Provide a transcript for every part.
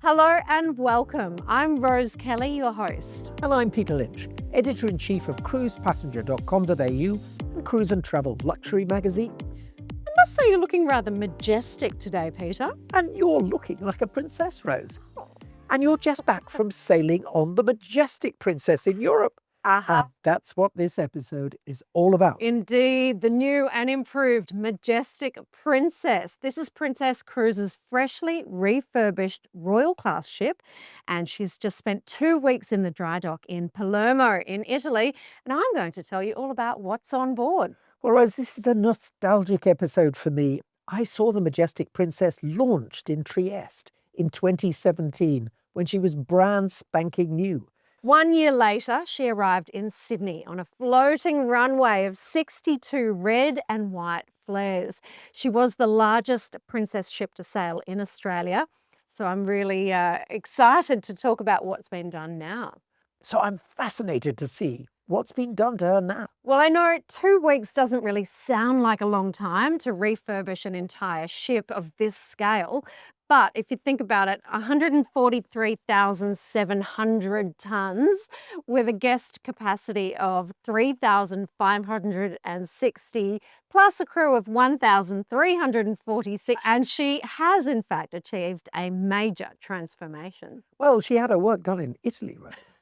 Hello and welcome. I'm Rosie Kelly, your host. And I'm Peter Lynch, Editor-in-Chief of cruisepassenger.com.au and Cruise and Travel Luxury magazine. I must say you're looking rather majestic today, Peter. And you're looking like a princess, Rose. And you're just back from sailing on the Majestic Princess in Europe. And that's what this episode is all about. Indeed, the new and improved Majestic Princess. This is Princess Cruises' freshly refurbished Royal class ship, and she's just spent 2 weeks in the dry dock in Palermo in Italy, and I'm going to tell you all about what's on board. Well, Rose, this is a nostalgic episode for me. I saw the Majestic Princess launched in Trieste in 2017 when she was brand spanking new. 1 year later, she arrived in Sydney on a floating runway of 62 red and white flares. She was the largest princess ship to sail in Australia. So I'm really excited to talk about what's been done now. So I'm fascinated to see what's been done to her now. Well, I know 2 weeks doesn't really sound like a long time to refurbish an entire ship of this scale. But if you think about it, 143,700 tonnes with a guest capacity of 3,560 plus a crew of 1,346. And she has, in fact, achieved a major transformation. Well, she had her work done in Italy, Rose.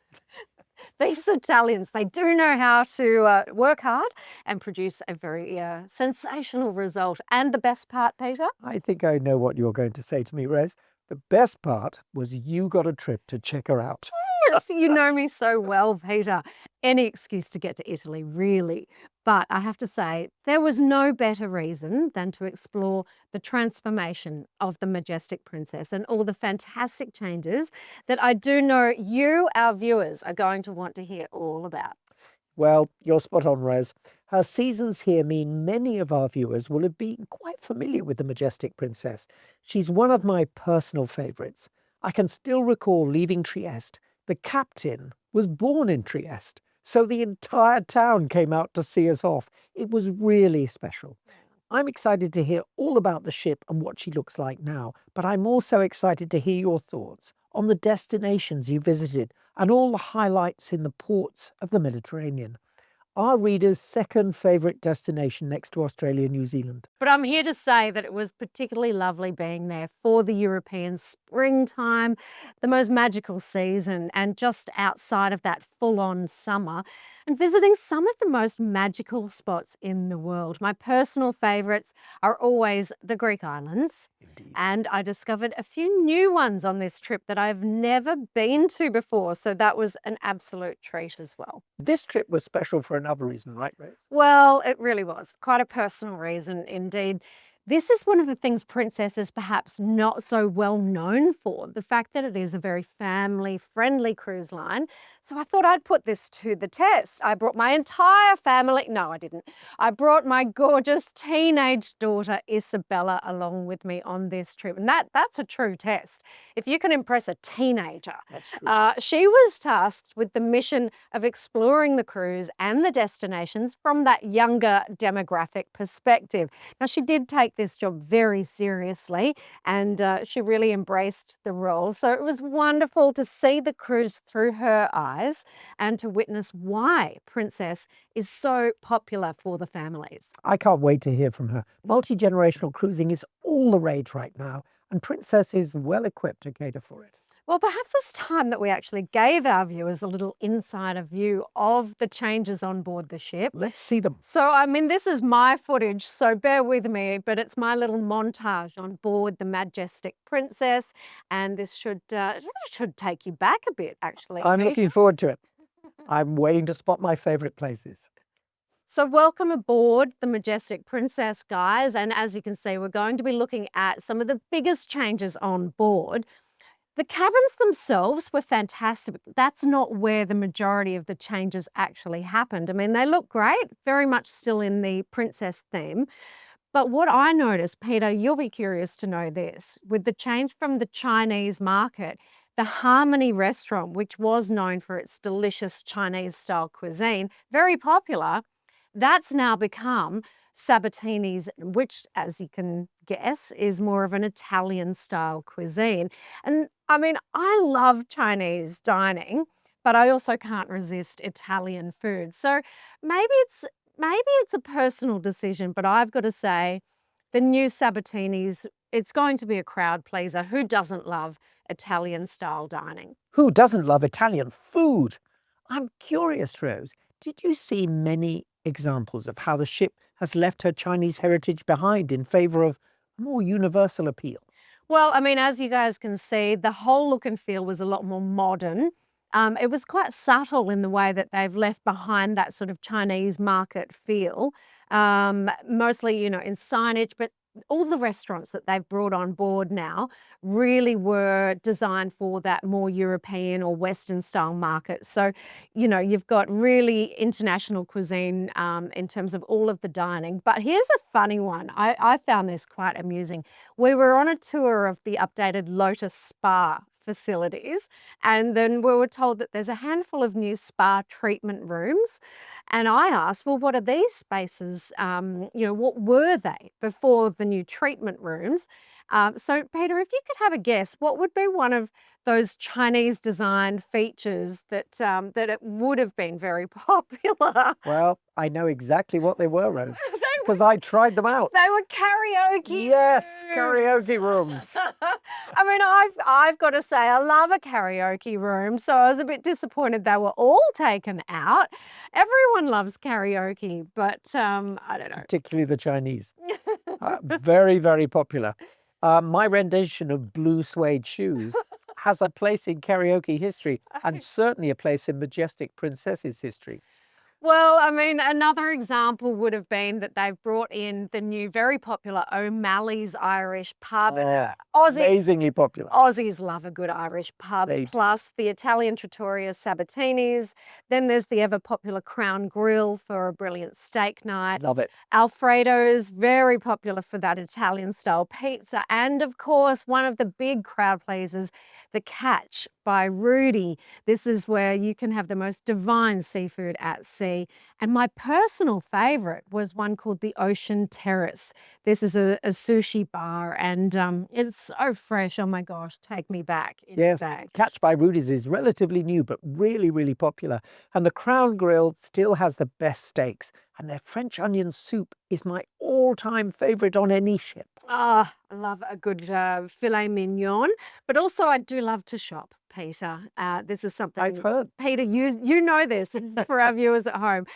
These Italians, they do know how to work hard and produce a very sensational result. And the best part, Peter? I think I know what you're going to say to me, Rose. The best part was you got a trip to check her out. Yes, you know me so well, Peter. Any excuse to get to Italy, really. But I have to say, there was no better reason than to explore the transformation of the Majestic Princess and all the fantastic changes that I do know you, our viewers, are going to want to hear all about. Well, you're spot on, Rose. Her seasons here mean many of our viewers will have been quite familiar with the Majestic Princess. She's one of my personal favourites. I can still recall leaving Trieste. The captain was born in Trieste, so the entire town came out to see us off. It was really special. I'm excited to hear all about the ship and what she looks like now, but I'm also excited to hear your thoughts on the destinations you visited and all the highlights in the ports of the Mediterranean. Our readers' second favourite destination next to Australia and New Zealand. But I'm here to say that it was particularly lovely being there for the European springtime, the most magical season, and just outside of that full-on summer, and visiting some of the most magical spots in the world. My personal favourites are always the Greek islands. Indeed. And I discovered a few new ones on this trip that I've never been to before, so that was an absolute treat as well. This trip was special for another reason, right, Rose? Well, it really was. Quite a personal reason indeed. This is one of the things Princess is perhaps not so well known for, the fact that it is a very family-friendly cruise line. So I thought I'd put this to the test. I brought my entire family. No, I didn't. I brought my gorgeous teenage daughter, Isabella, along with me on this trip. And that's a true test. If you can impress a teenager. That's true. She was tasked with the mission of exploring the cruise and the destinations from that younger demographic perspective. Now, she did take this job very seriously and she really embraced the role. So it was wonderful to see the cruise through her eyes and to witness why Princess is so popular for the families. I can't wait to hear from her. Multi-generational cruising is all the rage right now, and Princess is well equipped to cater for it. Well, perhaps it's time that we actually gave our viewers a little insider view of the changes on board the ship. Let's see them. So, I mean, this is my footage, so bear with me, but it's my little montage on board the Majestic Princess, and this should take you back a bit, actually. I'm Peter. looking forward to it. I'm waiting to spot my favourite places. So welcome aboard the Majestic Princess, guys, and as you can see, we're going to be looking at some of the biggest changes on board. The cabins themselves were fantastic. That's not where the majority of the changes actually happened. I mean, they look great, very much still in the princess theme. But what I noticed, Peter, you'll be curious to know this, with the change from the Chinese market, the Harmony restaurant, which was known for its delicious Chinese-style cuisine, very popular, That's now become Sabatini's, which, as you can guess, is more of an Italian-style cuisine. And I mean, I love Chinese dining, but I also can't resist Italian food. So maybe it's a personal decision, but I've got to say, the new Sabatini's, it's going to be a crowd pleaser. Who doesn't love Italian-style dining? Who doesn't love Italian food? I'm curious, Rose, did you see many examples of how the ship has left her Chinese heritage behind in favour of more universal appeal? Well, I mean, as you guys can see, the whole look and feel was a lot more modern. It was quite subtle in the way that they've left behind that sort of Chinese market feel, mostly, in signage, but all the restaurants that they've brought on board now really were designed for that more European or Western style market. So, you've got really international cuisine in terms of all of the dining. But here's a funny one. I found this quite amusing. We were on a tour of the updated Lotus Spa facilities, and then we were told that there's a handful of new spa treatment rooms. And I asked, well, what are these spaces? What were they before the new treatment rooms? So, Peter, if you could have a guess, what would be one of those Chinese designed features that it would have been very popular? Well, I know exactly what they were, Rose, They because I tried them out. They were karaoke Yes, rooms. karaoke rooms. I mean, I've got to say, I love a karaoke room, so I was a bit disappointed they were all taken out. Everyone loves karaoke, but I don't know. Particularly the Chinese. Very, very popular. My rendition of Blue Suede Shoes has a place in karaoke history and certainly a place in Majestic Princess's history. Well, I mean, another example would have been that they've brought in the new, very popular O'Malley's Irish pub. Yeah, Aussies, amazingly popular. Aussies love a good Irish pub, They do. plus the Italian trattoria Sabatini's. Then there's the ever-popular Crown Grill for a brilliant steak night. Love it. Alfredo's, very popular for that Italian-style pizza. And, of course, one of the big crowd pleasers, the Catch by Rudy. This is where you can have the most divine seafood at sea. And my personal favourite was one called the Ocean Terrace. This is a sushi bar, and it's so fresh. Oh my gosh, take me back in Yes, the day. Catch by Rudy's is relatively new, but really, really popular. And the Crown Grill still has the best steaks. And their French onion soup is my all-time favourite on any ship. Ah, I love a good filet mignon, but also I do love to shop, Peter. This is something I've heard. Peter, you know this for our viewers at home.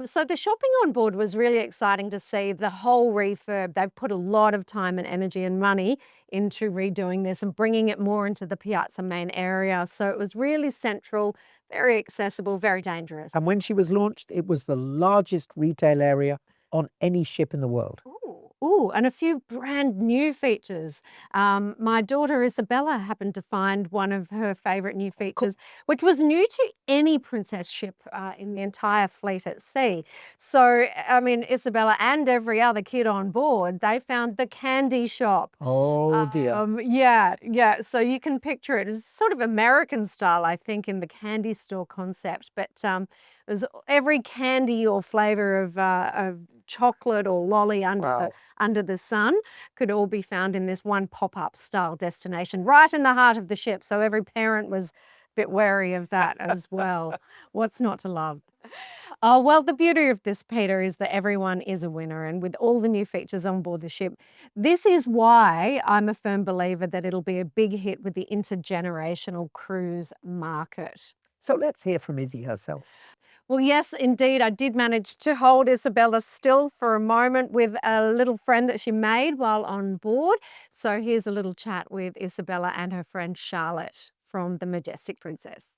So the shopping on board was really exciting to see the whole refurb. They've put a lot of time and energy and money into redoing this and bringing it more into the Piazza main area. So it was really central, very accessible, very dangerous. And when she was launched, it was the largest retail area on any ship in the world. Ooh, and a few brand new features. My daughter Isabella happened to find one of her favourite new features, which was new to any princess ship in the entire fleet at sea. So, I mean, Isabella and every other kid on board, they found the candy shop. Oh dear. Yeah. So you can picture it as sort of American style, I think, in the candy store concept. But there's every candy or flavour of chocolate or lolly under the sun could all be found in this one pop-up style destination right in the heart of the ship. So every parent was a bit wary of that as well. What's not to love? Oh, well, the beauty of this, Peter, is that everyone is a winner, and with all the new features on board the ship, this is why I'm a firm believer that it'll be a big hit with the intergenerational cruise market. So let's hear from Izzy herself. Well, yes, indeed. I did manage to hold Isabella still for a moment with a little friend that she made while on board. So here's a little chat with Isabella and her friend Charlotte from the Majestic Princess.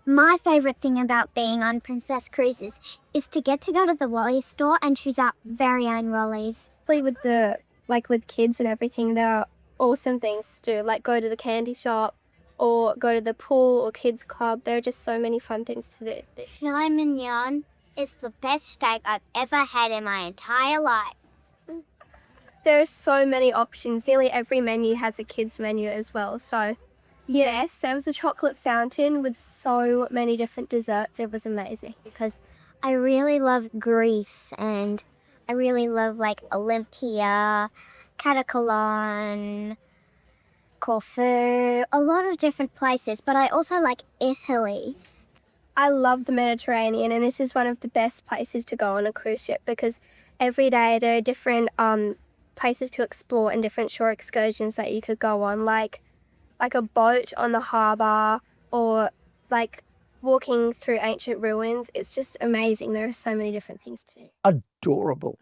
My favourite thing about being on Princess Cruises is to get to go to the Wally store and choose our very own Rollies. With kids and everything, there are awesome things to do, like go to the candy shop or go to the pool or kids club. There are just so many fun things to do. Filet mignon is the best steak I've ever had in my entire life. There are so many options. Nearly every menu has a kids menu as well. So yes, there was a chocolate fountain with so many different desserts. It was amazing. Because I really love Greece, and I really love like Olympia, Catacalon, Corfu, a lot of different places, but I also like Italy. I love the Mediterranean, and this is one of the best places to go on a cruise ship because every day there are different places to explore and different shore excursions that you could go on, like a boat on the harbour or like walking through ancient ruins. It's just amazing. There are so many different things to do. Adorable.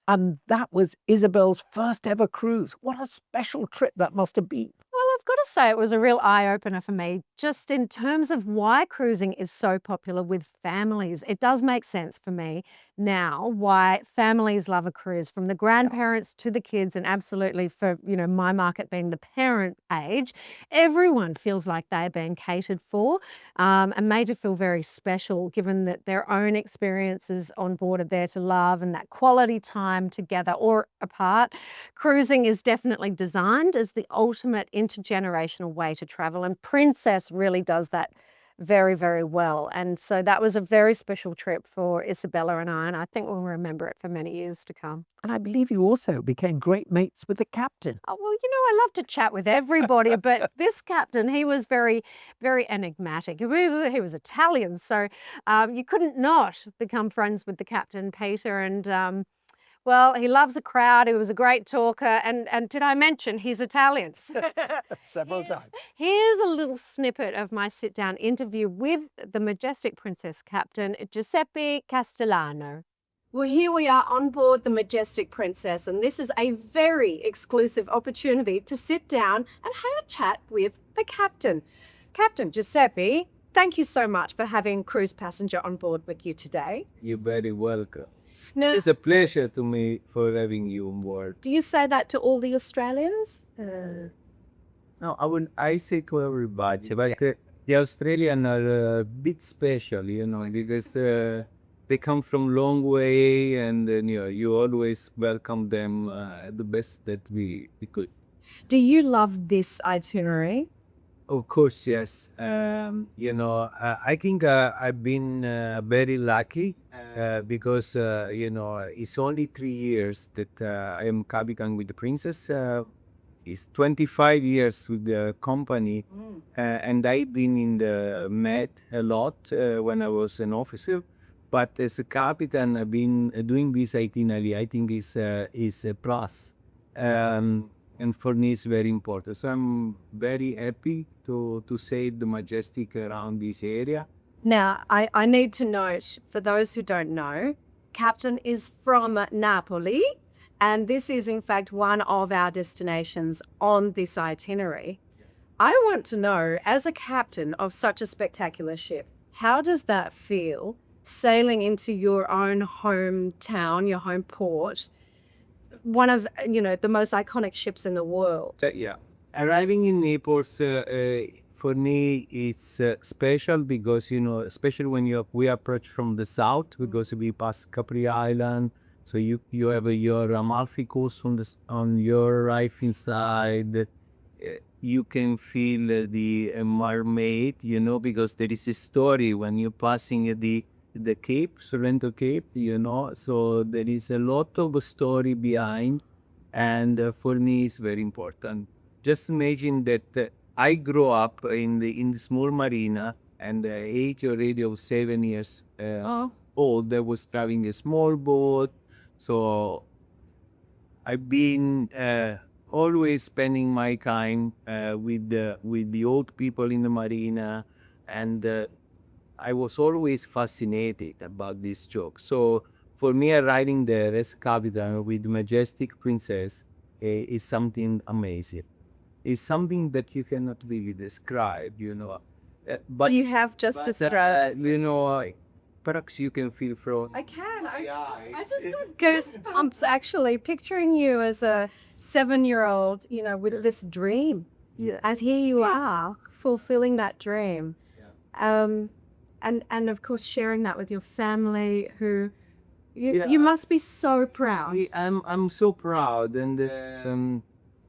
And that was Isabel's first ever cruise. What a special trip that must have been. Well, I've got to say it was a real eye-opener for me, just in terms of why cruising is so popular with families. It does make sense for me now why families love a cruise, from the grandparents to the kids, and absolutely for, my market being the parent age, everyone feels like they're being catered for, and made to feel very special, given that their own experiences on board are there to love, and that quality time together or apart. Cruising is definitely designed as the ultimate intergenerational way to travel, and Princess really does that very, very well. And so that was a very special trip for Isabella and I think we'll remember it for many years to come. And I believe you also became great mates with the captain. Oh, well, I love to chat with everybody, but this captain, he was very, very enigmatic. He was Italian, so you couldn't not become friends with the captain, Peter, and well, he loves a crowd. He was a great talker. And did I mention he's Italian? Several times. Here's a little snippet of my sit-down interview with the Majestic Princess captain, Giuseppe Castellano. Well, here we are on board the Majestic Princess, and this is a very exclusive opportunity to sit down and have a chat with the captain. Captain Giuseppe, thank you so much for having Cruise Passenger on board with you today. You're very welcome. Now, It's a pleasure to me for having you on board. do you say that to all the Australians? No, I say to everybody, but the Australians are a bit special, because they come from long way, and you always welcome them the best that we could. Do you love this itinerary? Of course, yes. I think I've been very lucky because, it's only 3 years that I am captain with the Princess. It's 25 years with the company, and I've been in the Med a lot when I was an officer. But as a captain, I've been doing this itinerary. I think is a plus. And for me, it's very important. So I'm very happy to sail the Majestic around this area. Now, I need to note, for those who don't know, Captain is from Napoli, and this is in fact one of our destinations on this itinerary. I want to know, as a captain of such a spectacular ship, how does that feel sailing into your own hometown, your home port, one of the most iconic ships in the world? Yeah, arriving in Naples for me it's special because especially when we approach from the south, because we pass Capri Island, so you have your Amalfi Coast on your right side. You can feel the mermaid, because there is a story when you're passing the Cape, Sorrento Cape, so there is a lot of story behind, and for me it's very important. Just imagine that I grew up in the small marina, and the age already of 7 years old, I was driving a small boat, so I've been always spending my time with the old people in the marina, and I was always fascinated about this joke. So for me, riding there as captain with Majestic Princess is something amazing. It's something that you cannot really describe, But You have just described. perhaps you can feel from. I can. I Yeah, just got goosebumps actually picturing you as a 7-year-old, with this dream. Yes. And here you are, fulfilling that dream. And of course sharing that with your family, who you must be so proud. I'm so proud, and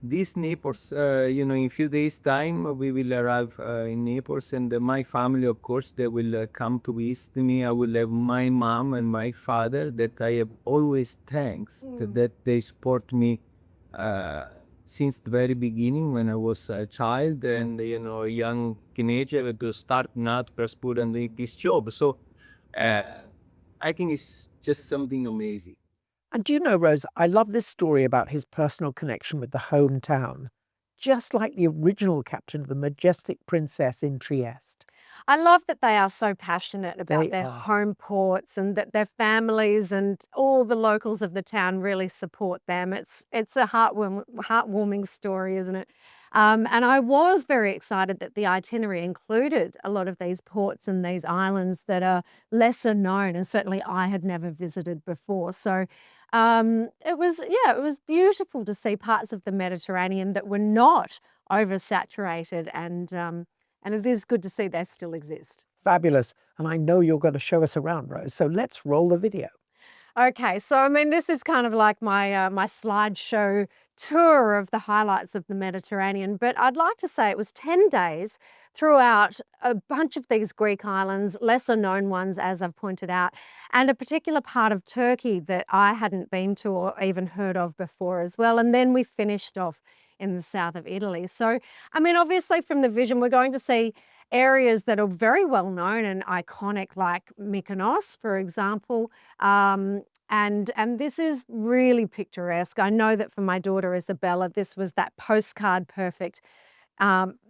this Naples, in a few days' time, we will arrive in Naples, and my family, of course, they will come to visit me. I will have my mom and my father that I have always thanks that they support me uh, since the very beginning when I was a child and a young teenager to start not pursuing and this job. So uh, I think it's just something amazing. And do you know, Rose, I love this story about his personal connection with the hometown, just like the original captain of the Majestic Princess in Trieste. I love that they are so passionate about They their are. home ports and that their families and all the locals of the town really support them. It's a heartwarming story, isn't it? And I was very excited that the itinerary included a lot of these ports and these islands that are lesser known, and certainly I had never visited before. So it was beautiful to see parts of the Mediterranean that were not oversaturated and it is good to see they still exist. Fabulous. And I know you're going to show us around, Rose. So let's roll the video. Okay, so I mean, this is kind of like my my slideshow tour of the highlights of the Mediterranean, but I'd like to say it was 10 days throughout a bunch of these Greek islands, lesser known ones, as I've pointed out, and a particular part of Turkey that I hadn't been to or even heard of before as well. And then we finished off in the south of Italy. So, I mean, obviously from the vision, we're going to see areas that are very well known and iconic, like Mykonos, for example. And this is really picturesque. I know that for my daughter Isabella, this was that postcard perfect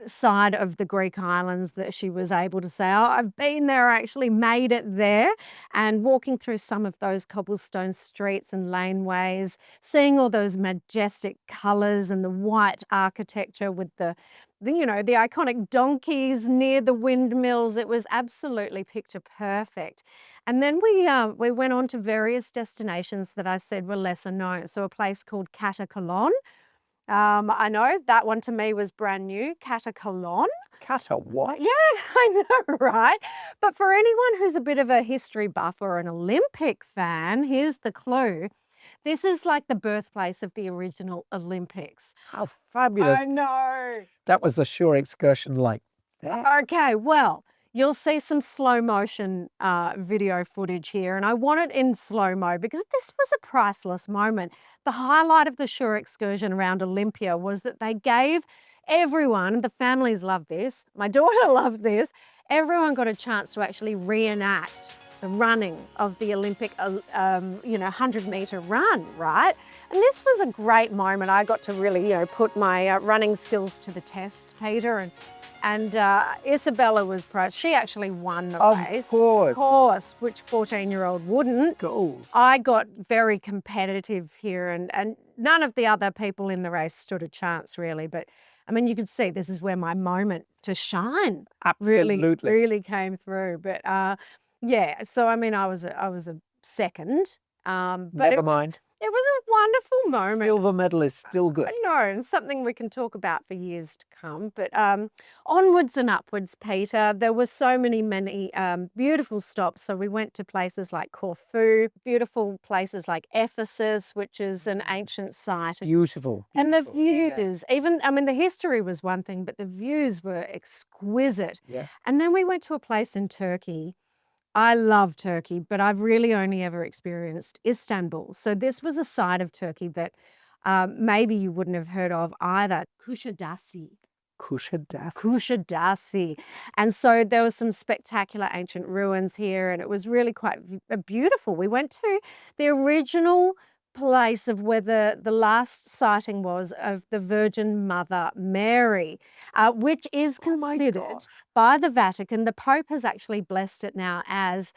side of the Greek islands that she was able to say, oh, I've been there, I actually made it there. And walking through some of those cobblestone streets and laneways, seeing all those majestic colors and the white architecture with the iconic donkeys near the windmills. It was absolutely picture perfect. And then we went on to various destinations that I said were lesser known. So a place called Catacolon. I know that one to me was brand new, Catacolon. Cata what? Yeah, I know, right? But for anyone who's a bit of a history buff or an Olympic fan, here's the clue. This is like the birthplace of the original Olympics. How fabulous. I know. That was a sure excursion like that. Okay, well, you'll see some slow motion video footage here, and I want it in slow-mo because this was a priceless moment. The highlight of the shore excursion around Olympia was that they gave everyone, the families loved this, my daughter loved this, everyone got a chance to actually reenact the running of the Olympic, 100-meter run, right? And this was a great moment. I got to really, put my running skills to the test, Peter, and Isabella was proud. She actually won the race. Of course. Which 14-year-old wouldn't. Gold. I got very competitive here, and none of the other people in the race stood a chance, really. But, I mean, you could see this is where my moment to shine Absolutely. really came through. But, yeah, so, I mean, I was a second. But Never mind. It was a wonderful moment. Silver medal is still good. I know, and something we can talk about for years to come. But onwards and upwards, Peter. There were so many beautiful stops. So we went to places like Corfu, beautiful places like Ephesus, which is an ancient site. Beautiful. And the views, the history was one thing, but the views were exquisite. Yes. And then we went to a place in Turkey. I love Turkey, but I've really only ever experienced Istanbul. So this was a side of Turkey that maybe you wouldn't have heard of either, Kuşadası. Kuşadası. And so there were some spectacular ancient ruins here, and it was really quite beautiful. We went to the original place of where the last sighting was of the Virgin Mother Mary, which is considered by the Vatican. The Pope has actually blessed it now as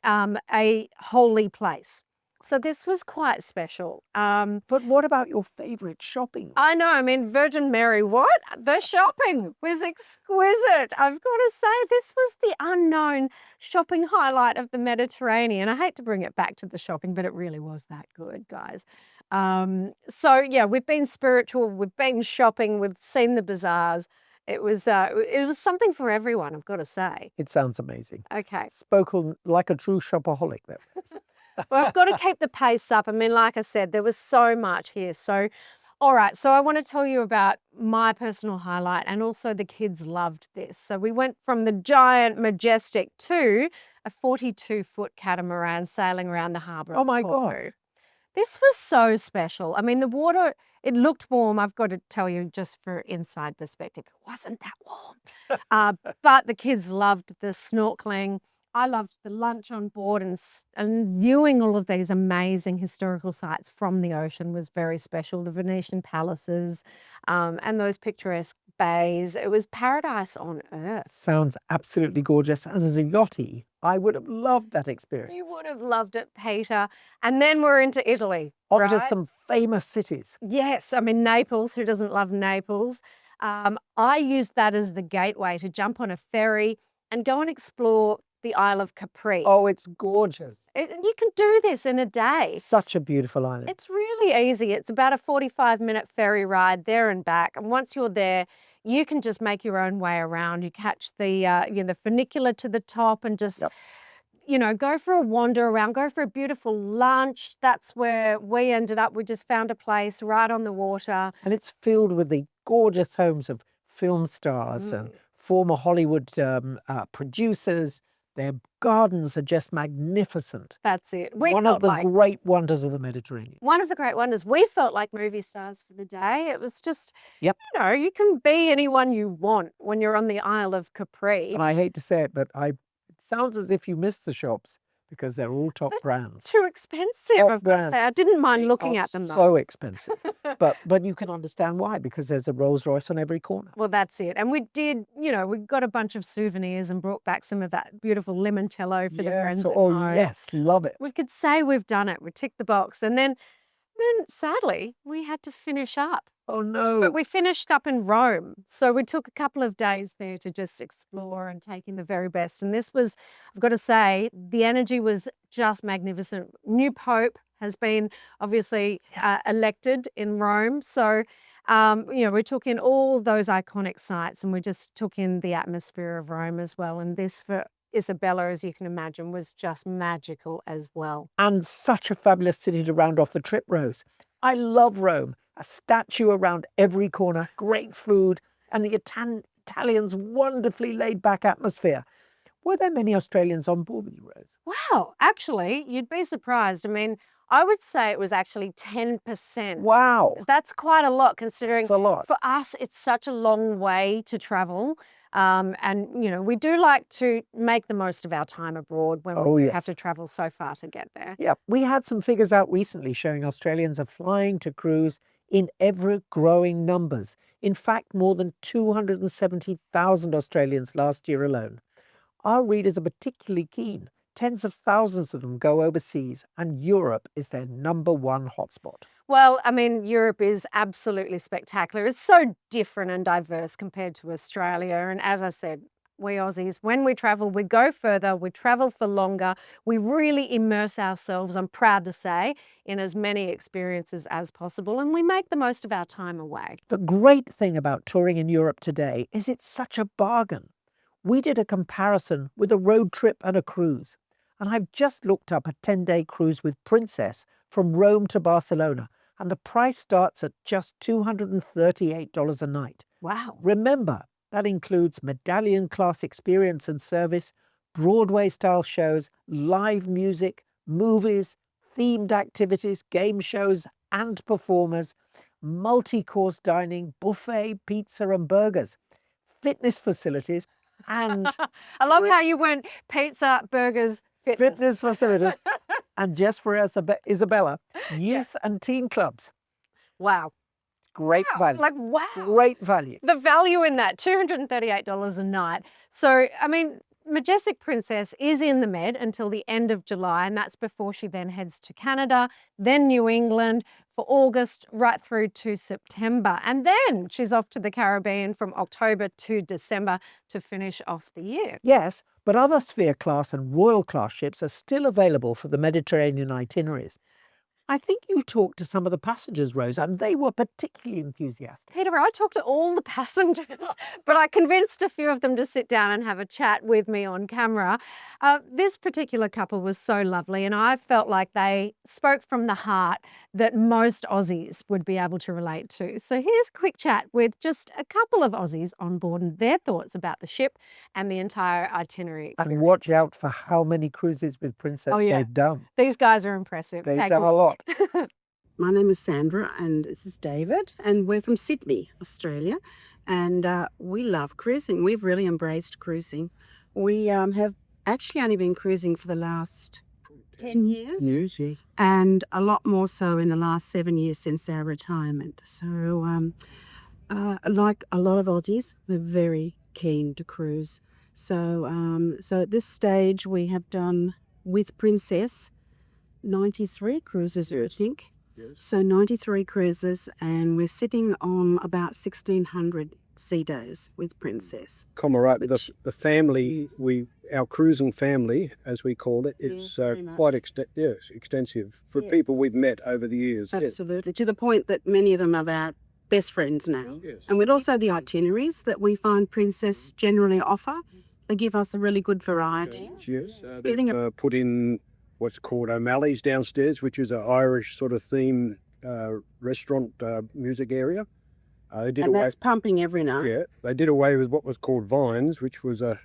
a holy place. So this was quite special. But what about your favorite shopping? I know, Virgin Mary, what? The shopping was exquisite. I've got to say, this was the unknown shopping highlight of the Mediterranean. I hate to bring it back to the shopping, but it really was that good, guys. So yeah, we've been spiritual, we've been shopping, we've seen the bazaars. It was something for everyone, I've got to say. It sounds amazing. Okay. Spoken like a true shopaholic there. Well, I've got to keep the pace up. Like I said, there was so much here. So All right, so I want to tell you about my personal highlight, and also the kids loved this. So we went from the giant Majestic to a 42-foot catamaran sailing around the harbour Oh of my Corfu. gosh. This was so special. I mean, the water, it looked warm. I've got to tell you, just for inside perspective, it wasn't that warm. But the kids loved the snorkeling. I loved the lunch on board, and viewing all of these amazing historical sites from the ocean was very special. The Venetian palaces, and those picturesque bays. It was paradise on earth. Sounds absolutely gorgeous. And as a yachty, I would have loved that experience. You would have loved it, Peter. And then we're into Italy, On to right? some famous cities. Yes, I mean, Naples, who doesn't love Naples? I used that as the gateway to jump on a ferry and go and explore the Isle of Capri. Oh, it's gorgeous. You can do this in a day. Such a beautiful island. It's really easy. It's about a 45-minute ferry ride there and back. And once you're there, you can just make your own way around. You catch the the funicular to the top and just, Yep. go for a wander around, go for a beautiful lunch. That's where we ended up. We just found a place right on the water. And it's filled with the gorgeous homes of film stars and former Hollywood producers. Their gardens are just magnificent. That's it. One of the great wonders of the Mediterranean. One of the great wonders. We felt like movie stars for the day. It was just, Yep. you can be anyone you want when you're on the Isle of Capri. And I hate to say it, but it sounds as if you missed the shops because they're all top brands. Too expensive, Top I've got to say. brands. I didn't mind They looking are at them though. so expensive. But you can understand why, because there's a Rolls Royce on every corner. Well, that's it. And we did, we got a bunch of souvenirs and brought back some of that beautiful limoncello for the friends at Oh home. yes, love it. We could say we've done it. We ticked the box. And then sadly, we had to finish up. Oh no. But we finished up in Rome. So we took a couple of days there to just explore and take in the very best. And this was, I've got to say, the energy was just magnificent. New Pope has been obviously elected in Rome. So, we took in all those iconic sites, and we just took in the atmosphere of Rome as well. And this, for Isabella, as you can imagine, was just magical as well. And such a fabulous city to round off the trip, Rose. I love Rome. A statue around every corner, great food, and the Italians' wonderfully laid-back atmosphere. Were there many Australians on board with you, Rose? Wow, actually, you'd be surprised. I mean, I would say it was actually 10%. Wow. That's quite a lot, considering It's a lot. for us, it's such a long way to travel. And, we do like to make the most of our time abroad when we have yes. to travel so far to get there. Yeah, we had some figures out recently showing Australians are flying to cruise in ever-growing numbers. In fact, more than 270,000 Australians last year alone. Our readers are particularly keen. Tens of thousands of them go overseas, and Europe is their #1 hotspot. Well, I mean, Europe is absolutely spectacular. It's so different and diverse compared to Australia. And as I said, we Aussies, when we travel, we go further, we travel for longer, we really immerse ourselves, I'm proud to say, in as many experiences as possible, and we make the most of our time away. The great thing about touring in Europe today is it's such a bargain. We did a comparison with a road trip and a cruise, and I've just looked up a 10-day cruise with Princess from Rome to Barcelona, and the price starts at just $238 a night. Wow. Remember, that includes medallion class experience and service, Broadway-style shows, live music, movies, themed activities, game shows and performers, multi-course dining, buffet, pizza and burgers, fitness facilities, and I love how you went pizza, burgers, fitness facilities, and just for Isabella, youth and teen clubs. Wow. Great value. Wow. Great value. The value in that, $238 a night. So, I mean, Majestic Princess is in the Med until the end of July, and that's before she then heads to Canada, then New England for August right through to September. And then she's off to the Caribbean from October to December to finish off the year. Yes, but other Sphere class and Royal class ships are still available for the Mediterranean itineraries. I think you talked to some of the passengers, Rose, and they were particularly enthusiastic. Peter, I talked to all the passengers, but I convinced a few of them to sit down and have a chat with me on camera. This particular couple was so lovely, and I felt like they spoke from the heart that most Aussies would be able to relate to. So here's a quick chat with just a couple of Aussies on board and their thoughts about the ship and the entire itinerary experience. And watch out for how many cruises with Princess they've done. These guys are impressive. They've done a lot. My name is Sandra and this is David, and we're from Sydney, Australia, and we love cruising. We've really embraced cruising. We have actually only been cruising for the last 10 years, and a lot more so in the last 7 years since our retirement. So like a lot of Aussies, we're very keen to cruise. So at this stage we have done with Princess 93 cruises, I think. Yes. So 93 cruises, and we're sitting on about 1,600 sea days with Princess. Camaraderie, the family, our cruising family, as we call it, it's quite extensive for people we've met over the years. Absolutely, to the point that many of them are our best friends now. Yes. And with also the itineraries that we find Princess generally offer, they give us a really good variety. Yes, they've put in what's called O'Malley's downstairs, which is an Irish sort of theme restaurant music area. That's pumping every night. Yeah, they did away with what was called Vines, which was a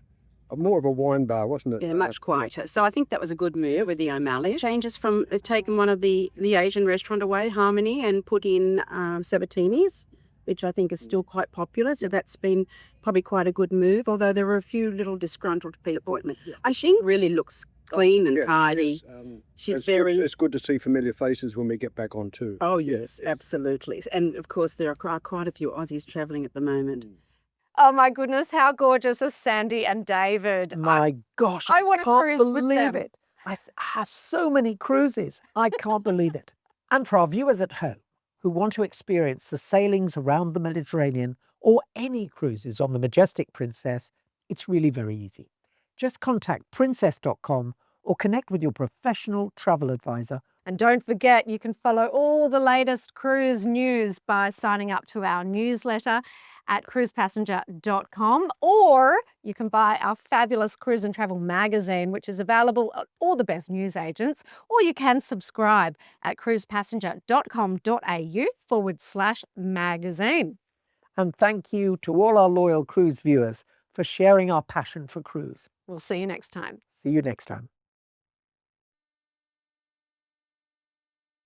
more of a wine bar, wasn't it? Yeah, much quieter. So I think that was a good move with the O'Malley. Changes from, they've taken one of the Asian restaurant away, Harmony, and put in Sabatini's, which I think is still quite popular. So that's been probably quite a good move, although there were a few little disgruntled people. I think really looks clean and tidy. She's it's good to see familiar faces when we get back on too. Oh yes, absolutely. And of course there are quite a few Aussies travelling at the moment. Oh my goodness, how gorgeous are Sandy and David. My gosh, I want to cruise with believe them. it. I have so many cruises. I can't believe it. And for our viewers at home who want to experience the sailings around the Mediterranean or any cruises on the Majestic Princess, it's really very easy. Just contact princess.com or connect with your professional travel advisor. And don't forget, you can follow all the latest cruise news by signing up to our newsletter at cruisepassenger.com, or you can buy our fabulous cruise and travel magazine, which is available at all the best news agents, or you can subscribe at cruisepassenger.com.au/magazine. And thank you to all our loyal cruise viewers for sharing our passion for cruise. We'll see you next time. See you next time.